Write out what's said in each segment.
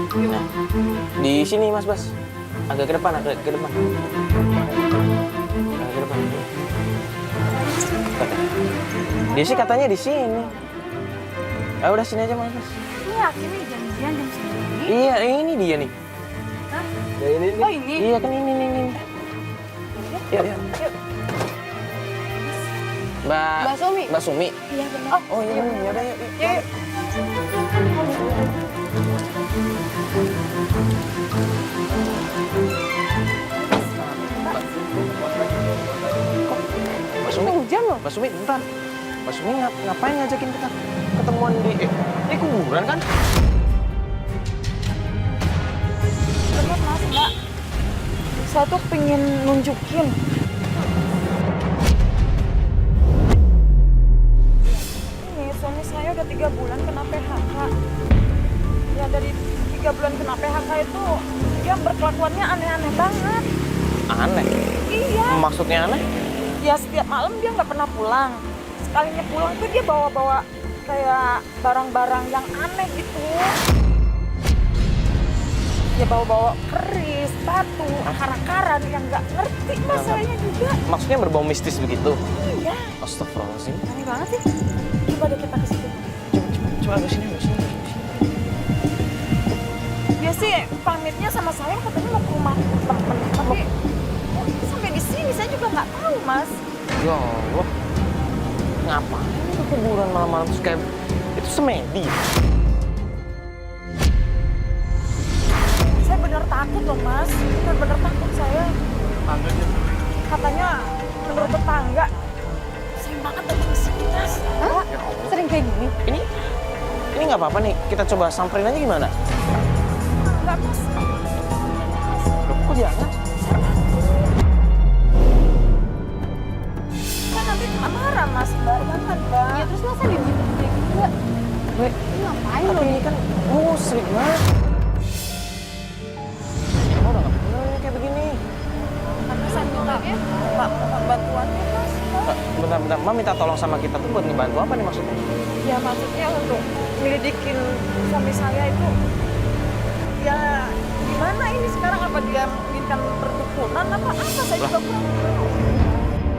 Nah, di sini Mas Bas. Agak ke depan, agak ke depan. Agak ke depan. Dia sih katanya di sini. Ah, udah sini aja Mas Bas. Ini yakin nih janjian jam segini? Iya, ini dia nih. Hah? Ya, ini. Oh ini? Iya kan ini. Yuk. Yuk. Mbak Sumi. Mbak Sumi. Iya benar. Oh iya, ya udah yuk. Yuk. Mbak Sumi. Hujan loh. Mbak Sumi, bentar. Mbak Sumi ngapain ngajakin kita ketemuan di ini kuburan kan? Benar Mas, Mbak. Saya tuh pengen nunjukin. Ini suami saya udah 3 bulan kena PHK. Ya dari 3 bulan kena PHK itu dia berkelakuannya aneh-aneh banget. Aneh. Iya. Maksudnya aneh? Ya setiap malam dia nggak pernah pulang. Sekalinya pulang tuh dia bawa-bawa kayak barang-barang yang aneh gitu. Dia bawa-bawa keris, batu, akar-akaran yang nggak ngerti masalahnya juga. Maksudnya berbau mistis begitu? Iya. Astagfirullahaladzim. Aneh banget sih. Coba deh kita ke situ. Coba ke sini. Dia sih pamitnya sama saya katanya mau ke rumah temen. Tapi sampai di sini saya juga nggak tahu, Mas. Ya Allah. Ngapain ke kuburan malam-malam terus kayak itu semedi? Saya bener takut loh, Mas. Bener-bener takut saya. Katanya menurut tetangga sering banget datang ke sini, Mas. Hah? Ya Allah. Sering kayak gini? Ini nggak apa-apa nih. Kita coba samperin aja gimana? Enggak, Mas. Kok jangan? Kan nanti kena marah, Mas. Mbak, jangan, Mbak. Ya terus masa dia gitu kayak gitu Mbak? Weh, Ini ngapain tapi lo ini nih? kan musrik banget. Kamu udah nggak bener ini kayak begini. Karena saya minta mohon bantuannya, Mas. Bentar. Mbak minta tolong sama kita tuh buat ngebantu apa nih maksudnya? Ya maksudnya untuk nyelidikin suami saya itu ya gimana ini sekarang, apa dia minta perdukunan apa saya juga kurang tahu.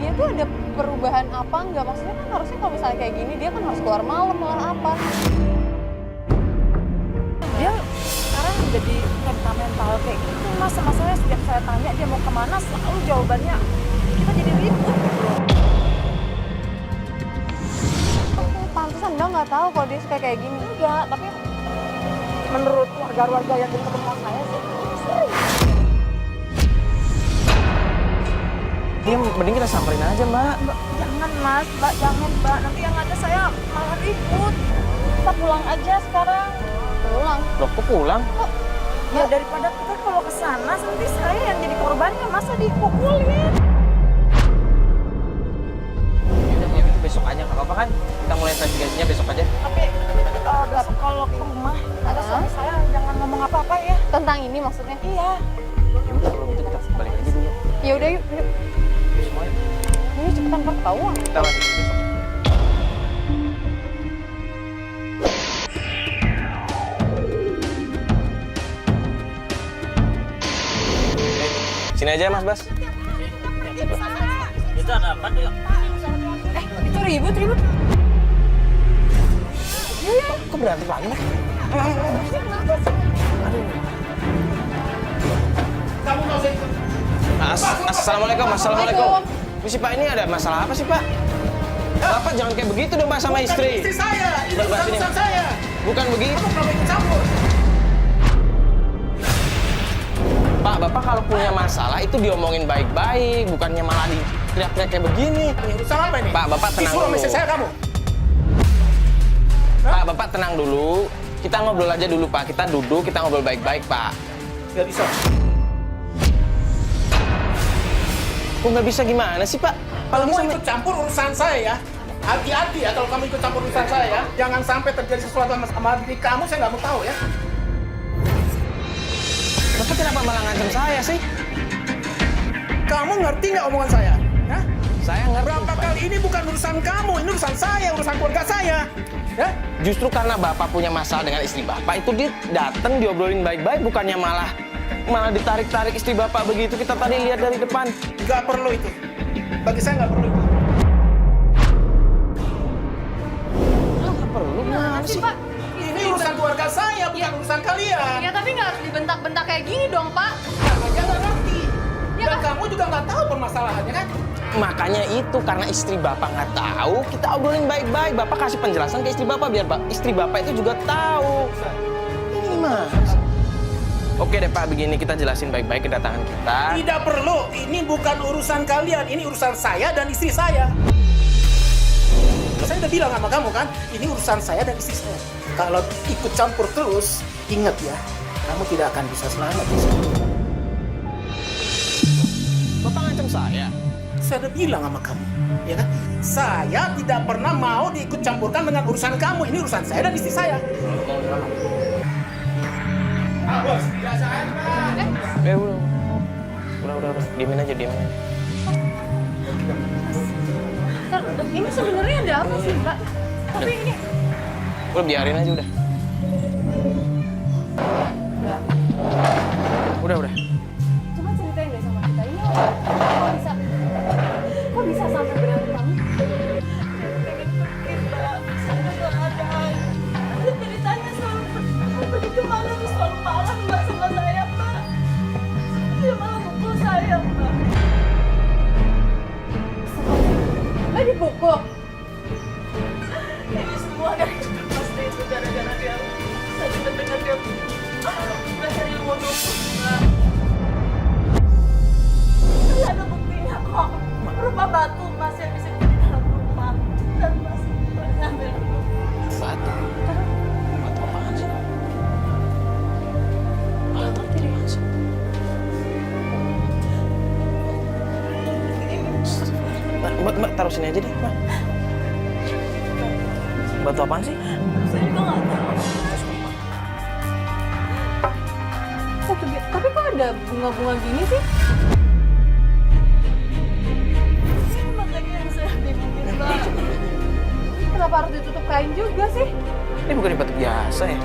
Dia tuh ada perubahan apa enggak? Maksudnya kan harusnya kalau misalnya kayak gini dia kan harus keluar malam apa? Dia sekarang jadi temperamental kayak gitu, Mas. Sama saya setiap saya tanya dia mau kemana selalu jawabannya kita jadi ribut gitu loh. Pantesan Mbak nggak tahu kalau dia suka kayak gini. Enggak, tapi menurut warga-warga yang dekat rumah saya sih sering. Dia mending kita samperin aja Mbak. Mbak, jangan Mas, Mbak, jangan Mbak. Nanti yang ada saya malah ribut. Kita pulang aja sekarang. Pulang. Loh kok pulang? Ya daripada kita kalau ke sana nanti saya yang jadi korbannya, masa dipukulin. Ya udah besok aja nggak apa-apa kan? Kita mulai investigasinya besok aja. Tapi besok kalau ke rumah ada suami saya jangan ngomong apa-apa ya. Tentang ini maksudnya? Iya. Ya udah kalau gitu kita balik aja dulu. Ya udah yuk. Semuanya Ini cepetan ketahuan. kita lanjut besok. Sini aja Mas Bas. Itu ada apa tuh? Itu ribut. Kok berantem lagi Mas? Assalamualaikum. Misi Pak, ini ada masalah apa sih Pak? Bapak jangan kayak begitu dong Pak sama istri. Istri saya, ini Bapak sini. urusan saya. Bukan begitu. Kamu ikut campur. Pak, Bapak kalau punya masalah itu diomongin baik-baik, bukannya malah teriak-teriak kayak begini. Ini urusan apa ini? Pak, Bapak tenang Disuruh dulu. sama istri saya kamu. Pak, Bapak tenang dulu. Kita ngobrol aja dulu Pak. Kita duduk, kita ngobrol baik-baik Pak. Gak bisa. Kok nggak bisa gimana sih Pak? Kalau Kamu misalnya... ikut campur urusan saya ya. Hati-hati ya kalau kamu ikut campur urusan saya ya. Jangan sampai terjadi sesuatu sama diri kamu, saya nggak mau tahu ya. Bapak kenapa malah ngancam saya sih? Kamu ngerti nggak omongan saya? Hah? Saya ngerti Berapa Pak. kali ini bukan urusan kamu, ini urusan saya, urusan keluarga saya. Ya? Justru karena Bapak punya masalah dengan istri Bapak, itu dia datang diobrolin baik-baik, bukannya malah ditarik-tarik istri Bapak begitu. Kita tadi lihat dari depan. Nggak perlu itu. Bagi saya nggak perlu itu. Nggak perlu, Gimana sih, Pak? Ini urusan keluarga saya, bukan urusan kalian. Ya tapi nggak harus dibentak-bentak kayak gini dong, Pak. Kamu aja nggak ngerti. Ya, Dan Pak. kamu juga nggak tahu permasalahannya kan? Makanya itu, karena istri Bapak nggak tahu, kita obrolin baik-baik. Bapak kasih penjelasan ke istri Bapak, biar istri Bapak itu juga tahu. Ini gimana sih? Oke deh Pak, begini kita jelasin baik-baik kedatangan kita. Tidak perlu. Ini bukan urusan kalian. Ini urusan saya dan istri saya. Saya udah bilang sama kamu kan, ini urusan saya dan istri saya. Kalau ikut campur terus, ingat ya, kamu tidak akan bisa selamat di sini. Bapak ngancam saya. Saya udah bilang sama kamu, ya kan? Saya tidak pernah mau diikut campurkan dengan urusan kamu. Ini urusan saya dan istri saya. Udah. Diemin aja. Ini sebenarnya ada apa sih, Mbak? Tapi ini Udah biarin aja udah. Udah. coba ceritain deh sama kita. Ini kok bisa sampai berantem? Ceritanya selalu begitu malam selalu marah Mbak sama saya Mbak. Dia malah mukul saya Mbak. Mbak dipukul. Ini semua gara-gara pasti itu gara-gara dia. Saya juga dengar dia dari mau nukul Mbak. Saya ada buktinya kok. Berupa batu Mas yang bisa di dalam rumah. Dan Mas ngambil dulu. Batu apaan sih? Batu apaan sih? Mbak taruh sini aja deh, Mbak. Batu apaan sih? Saya juga nggak tahu. Tapi kok ada bunga-bunga gini sih? Makanya yang saya bingungin Mbak. Kenapa harus ditutup kain juga sih? Ini bukan batu biasa ya?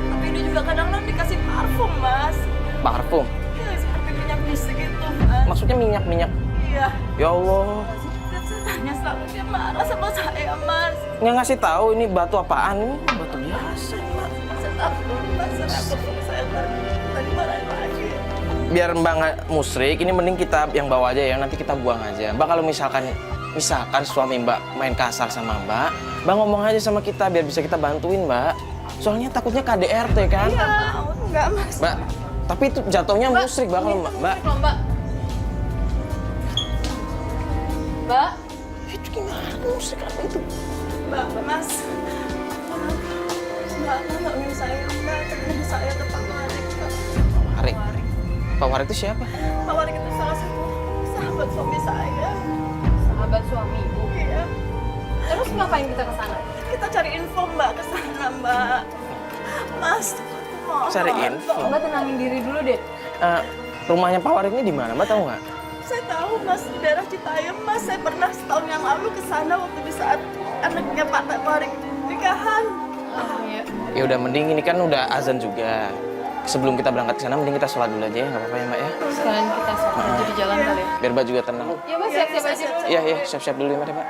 Tapi ini juga kadang-kadang dikasih parfum Mas. Parfum. Ya, seperti minyak misik itu Mas. Maksudnya minyak. Iya. Ya Allah. Dan saya tanya selalu dia marah sama saya Mas. Nggak ngasih tahu ini batu apaan. Ini batu biasa, Mbak. Saya takut Mas. Saya takut saya tadi marahin lagi. Biar Mbak nggak musrik, ini mending kita yang bawa aja ya. Nanti kita buang aja. Mbak kalau misalkan suami Mbak main kasar sama Mbak ngomong aja sama kita biar bisa kita bantuin Mbak. Soalnya takutnya KDRT kan. Enggak Mas. Mbak, tapi itu jatuhnya musrik Mbak kalau Mbak. Musrik loh, Mbak. Mbak, Itu gimana musrik apa itu? Mbak, Mas. Mbak, tolongin saya Mbak. Tolongin saya ke Pak Warik Mbak. Warik. Pak Warik itu siapa? Pak Warik itu salah satu sahabat suami saya. sahabat suami ibu. Iya. Terus ngapain kita ke sana? Kita cari info Mbak ke sana Mbak. Mas, mohon. Cari info. Mbak tenangin diri dulu deh. Rumahnya Pak Warik ini di mana? Mbak tahu nggak? Saya tahu Mas di daerah Citayam Mas. Saya pernah setahun yang lalu ke sana waktu di saat anaknya Pak Warik nikahan. Oh iya. Ya udah mending ini kan udah azan juga. Sebelum kita berangkat ke sana mending kita sholat dulu aja ya, nggak apa-apa ya Mbak ya. Sekalian kita sholat aja di jalan kali ya. Biar Mbak juga tenang. Ya Mbak siap-siap aja dulu. Iya, siap-siap dulu ya Mbak.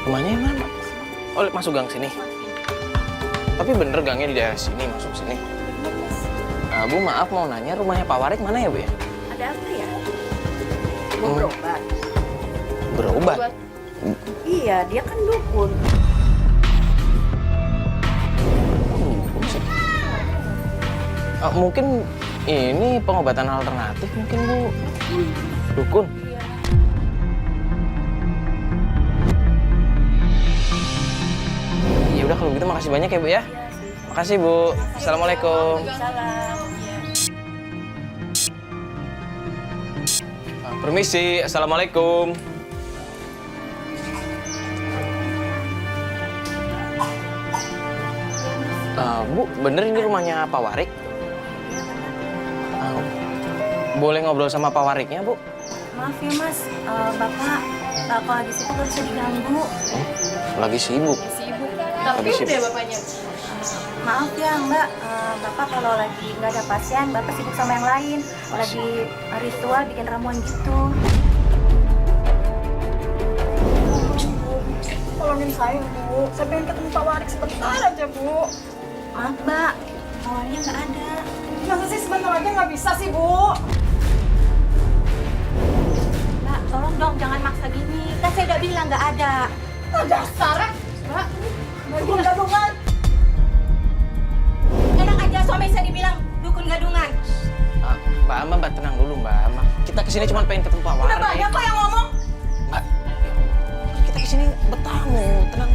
Rumahnya yang mana? Oh, masuk gang sini. Tapi bener gangnya di daerah sini, masuk sini. Bu, maaf mau nanya, rumahnya Pak Warik mana ya, Bu ya? Ada apa ya? Mau berobat? Berobat? Iya, dia kan dukun. Dukun sih. Mungkin ini pengobatan alternatif mungkin, Bu. Dukun? Ya udah kalau gitu makasih banyak ya, Bu ya. Makasih, Bu. Assalamualaikum. Permisi, assalamualaikum. Bu, bener ini rumahnya Pak Warik? Boleh ngobrol sama Pak Wariknya, Bu? Maaf ya Mas, Bapak kalau lagi sibuk gak bisa diganggu. Lagi sibuk. Sibuk. Tapi sibuk. deh bapaknya. Maaf ya Mbak, Bapak kalau lagi nggak ada pasien, Bapak sibuk sama yang lain. Lagi ritual bikin ramuan gitu. Tolongin saya Bu, saya pengen ketemu Pak Warik sebentar aja Bu. Maaf Mbak, awalnya nggak ada. Masa sih sebentar aja nggak bisa sih Bu? Mbak, tolong dong jangan maksa gini. Kan saya udah bilang nggak ada. Dasar, Mbak. Dukun gadungan. Enak aja suami saya dibilang dukun gadungan. Mbak tenang dulu, Mbak. Kita kesini cuma pengen ketemu Pak Warik. Udah banyak kok yang ngomong. Mbak, kita kesini bertamu, tenang